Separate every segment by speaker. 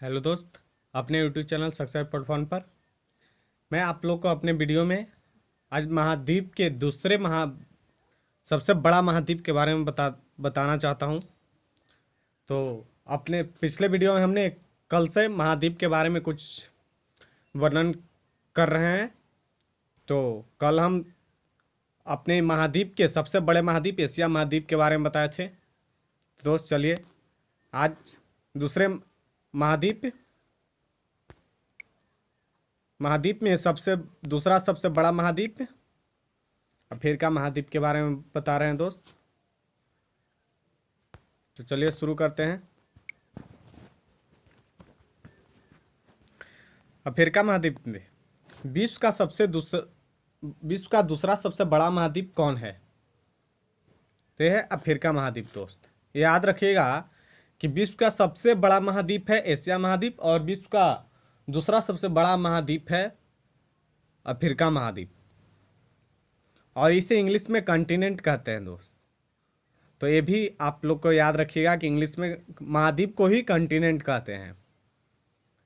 Speaker 1: Hello दोस्त, अपने YouTube channel success platform पर मैं आप लोग को अपने वीडियो में आज महाद्वीप के दूसरे सबसे बड़ा महाद्वीप के बारे में बताना चाहता हूं। तो अपने पिछले वीडियो में हमने कल से महाद्वीप के बारे में कुछ वर्णन कर रहे हैं। तो कल हम अपने महाद्वीप के सबसे बड़े महाद्वीप एशिया महाद्वीप के बारे में बताए थे। तो दोस्त चलिए आज दूसरे महाद्वीप में दूसरा सबसे बड़ा महाद्वीप अफ्रीका महाद्वीप के बारे में बता रहे हैं दोस्त। तो चलिए शुरू करते हैं। अफ्रीका महाद्वीप में विश्व का दूसरा सबसे बड़ा महाद्वीप कौन है? तो यह है अफ्रीका महाद्वीप। दोस्त याद रखिएगा कि विश्व का सबसे बड़ा महाद्वीप है एशिया महाद्वीप और विश्व का दूसरा सबसे बड़ा महाद्वीप है अफ्रीका महाद्वीप, और इसे इंग्लिश में कॉन्टिनेंट कहते हैं दोस्त। तो ये भी आप लोग को याद रखिएगा कि इंग्लिश में महाद्वीप को ही कॉन्टिनेंट कहते हैं।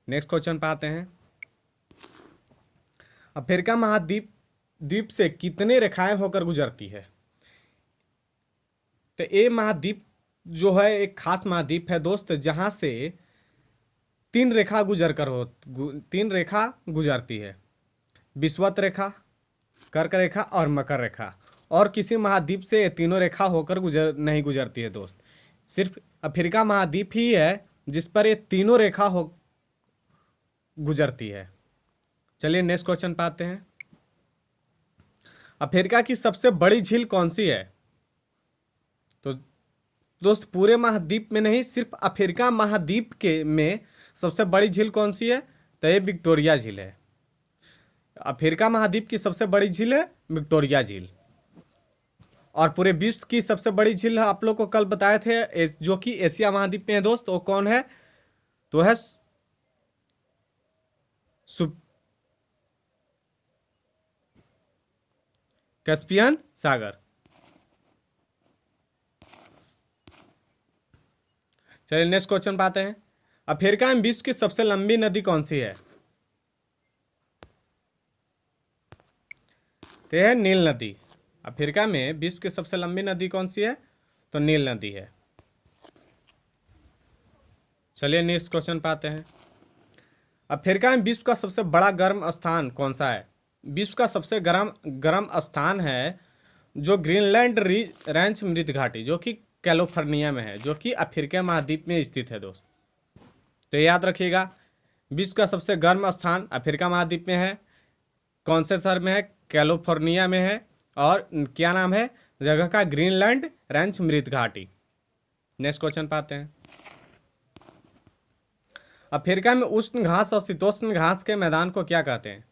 Speaker 1: नेक्स्ट क्वेश्चन पे आते हैं। अफ्रीका द्वीप से कितने रेखाएं होकर गुजरती है? तो ये महाद्वीप जो है एक खास महाद्वीप है दोस्त, जहां से तीन रेखा गुजरती है। विषुवत रेखा, कर्क रेखा और मकर रेखा। और किसी महाद्वीप से ये तीनों रेखा होकर नहीं गुजरती है दोस्त। सिर्फ अफ्रीका महाद्वीप ही है जिस पर ये तीनों रेखा गुजरती है। चलिए नेक्स्ट क्वेश्चन पे आते हैं। अफ्रीका की सबसे बड़ी झील कौन सी है? तो दोस्त पूरे महाद्वीप में नहीं, सिर्फ अफ्रीका महाद्वीप में सबसे बड़ी झील कौन सी है? तो ये विक्टोरिया झील है। अफ्रीका महाद्वीप की सबसे बड़ी झील है विक्टोरिया झील। और पूरे विश्व की सबसे बड़ी झील आप लोग को कल बताए थे जो कि एशिया महाद्वीप में है दोस्त, वो कौन है? तो है कैस्पियन सागर। चलिए नेक्स्ट क्वेश्चन पाते हैं। अफ्रीका में विश्व की सबसे लंबी नदी कौन सी है? तो है नील नदी। अफ्रीका में विश्व की सबसे लंबी नदी कौन सी है? तो नील नदी है। चलिए नेक्स्ट क्वेश्चन पाते हैं। अफ्रीका में विश्व का सबसे बड़ा गर्म स्थान कौन सा है? विश्व का सबसे गर्म स्थान है जो ग्रीनलैंड रेंज मृत घाटी, जो कि कैलिफोर्निया में है, जो कि अफ्रीका महाद्वीप में स्थित है दोस्त। तो याद रखिएगा विश्व का सबसे गर्म स्थान अफ्रीका महाद्वीप में है। कौन से शहर में है? कैलिफोर्निया में है। और क्या नाम है जगह का? ग्रीनलैंड रेंज मृत घाटी। नेक्स्ट क्वेश्चन पाते हैं। अफ्रीका में उष्ण घास और शीतोष्ण घास के मैदान को क्या कहते हैं?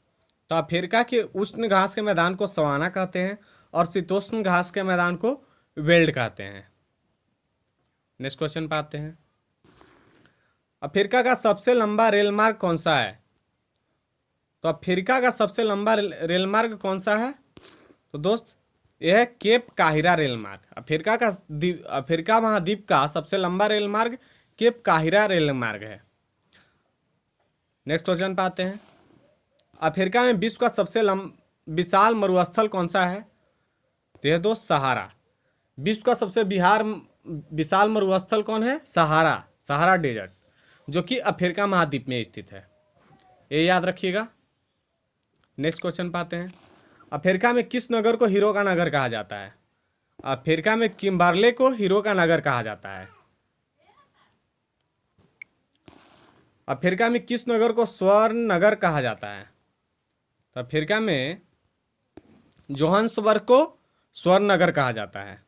Speaker 1: तो अफ्रीका के उष्ण घास के मैदान को सवाना कहते हैं और शीतोष्ण घास के मैदान को वेल्ड कहते हैं। नेक्स्ट क्वेश्चन पाते हैं। अफ्रीका का सबसे लंबा रेल मार्ग कौन सा है? तो अफ्रीका का सबसे लंबा रेल मार्ग कौन सा है? तो दोस्त यह है केप काहिरा रेल मार्ग। अफ्रीका महाद्वीप का सबसे लंबा रेल मार्ग केप काहिरा रेल मार्ग है। नेक्स्ट क्वेश्चन पाते हैं। अफ्रीका में विश्व का सबसे विशाल मरुस्थल कौन सा है? तो यह दोस्त सहारा। विश्व का सबसे विशाल मरुस्थल कौन है? सहारा डेजर्ट, जो कि अफ्रीका महाद्वीप में स्थित है। ये याद रखिएगा। नेक्स्ट क्वेश्चन पाते हैं। अफ्रीका में किस नगर को हीरो का नगर कहा जाता है? अफ्रीका में किम्बरले को हीरो का नगर कहा जाता है। अफ्रीका में किस नगर को स्वर्ण नगर कहा जाता है? तो अफ्रीका में जोहान्सबर्ग को स्वर्ण नगर कहा जाता है।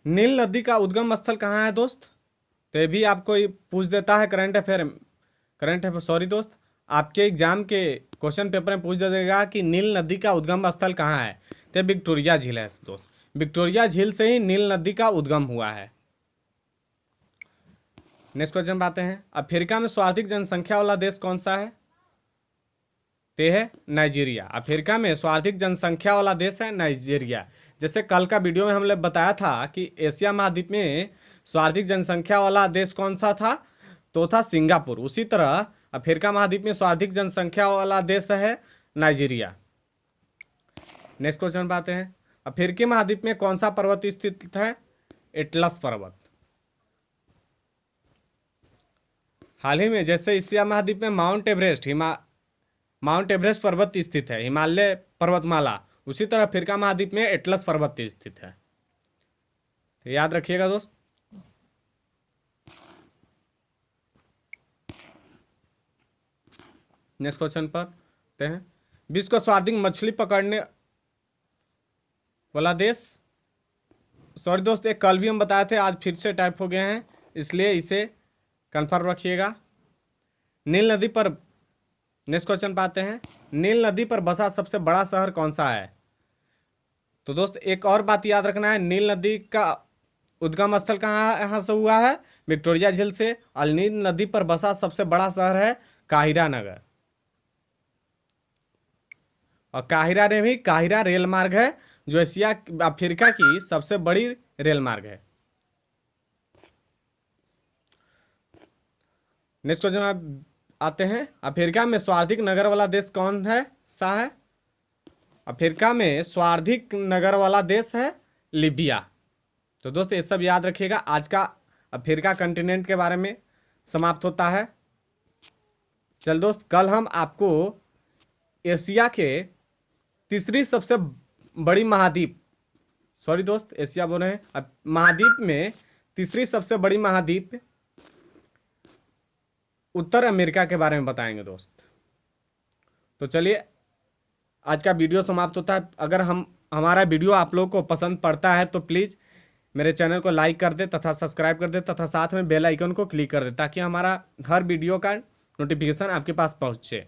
Speaker 1: नील नदी का उद्गम स्थल कहाँ है दोस्त? तो ये भी आपको पूछ देता है करंट अफेयर सॉरी दोस्त, आपके एग्जाम के क्वेश्चन पेपर में पूछ देगा कि नील नदी का उद्गम स्थल कहाँ है? तो विक्टोरिया झील है दोस्त। विक्टोरिया झील से ही नील नदी का उद्गम हुआ है। नेक्स्ट क्वेश्चन पाते हैं। अफ्रीका में सर्वाधिक जनसंख्या वाला देश कौन सा है? ते है नाइजीरिया। अफ्रीका में सर्वाधिक जनसंख्या वाला देश है नाइजीरिया। जैसे कल का वीडियो में हमने बताया था कि एशिया महाद्वीप में सर्वाधिक जनसंख्या वाला देश कौन सा था? तो था सिंगापुर। उसी तरह अफ्रीका महाद्वीप में सर्वाधिक जनसंख्या वाला देश है नाइजीरिया। नेक्स्ट क्वेश्चन पे आते हैं। अफ्रीकी महाद्वीप में कौन सा पर्वत स्थित है? एटलस पर्वत। हाल ही में जैसे एशिया महाद्वीप में माउंट एवरेस्ट पर्वत स्थित है, हिमालय पर्वतमाला, उसी तरह अफ्रीका महाद्वीप में एटलस पर्वत स्थित है। तो याद रखिएगा दोस्त। नेक्स्ट क्वेश्चन पर आते हैं। विश्व का सर्वाधिक मछली पकड़ने वाला देश, सॉरी दोस्त, एक कल भी हम बताए थे, आज फिर से टाइप हो गए हैं, इसलिए इसे कंफर्म रखिएगा। नील नदी पर, नेक्स्ट क्वेश्चन पाते हैं, नील नदी पर बसा सबसे बड़ा शहर कौन सा है? तो दोस्त एक और बात याद रखना है, नील नदी का उद्गम स्थल कहाँ से हुआ है? विक्टोरिया झील से। और नील नदी पर बसा सबसे बड़ा शहर है काहिरा नगर। और काहिरा रेल मार्ग है जो अफ्रीका की सबसे बड़ी रेल मार्ग है। नेक्स्ट क्वेश्चन आते हैं। अफ्रीका में सर्वाधिक नगर वाला देश कौन है सा है? अफ्रीका में सर्वाधिक नगर वाला देश है लीबिया। तो दोस्त ये सब याद रखिएगा। आज का अफ्रीका कंटिनेंट के बारे में समाप्त होता है। चल दोस्त, कल हम आपको एशिया के तीसरी सबसे बड़ी महाद्वीप, सॉरी दोस्त एशिया बोल रहे हैं, अब महाद्वीप में तीसरी सबसे बड़ी महाद्वीप उत्तर अमेरिका के बारे में बताएंगे दोस्त। तो चलिए आज का वीडियो समाप्त होता है। अगर हमारा वीडियो आप लोगों को पसंद पड़ता है तो प्लीज़ मेरे चैनल को लाइक कर दे तथा सब्सक्राइब कर दे तथा साथ में बेल आइकन को क्लिक कर दे, ताकि हमारा हर वीडियो का नोटिफिकेशन आपके पास पहुंचे।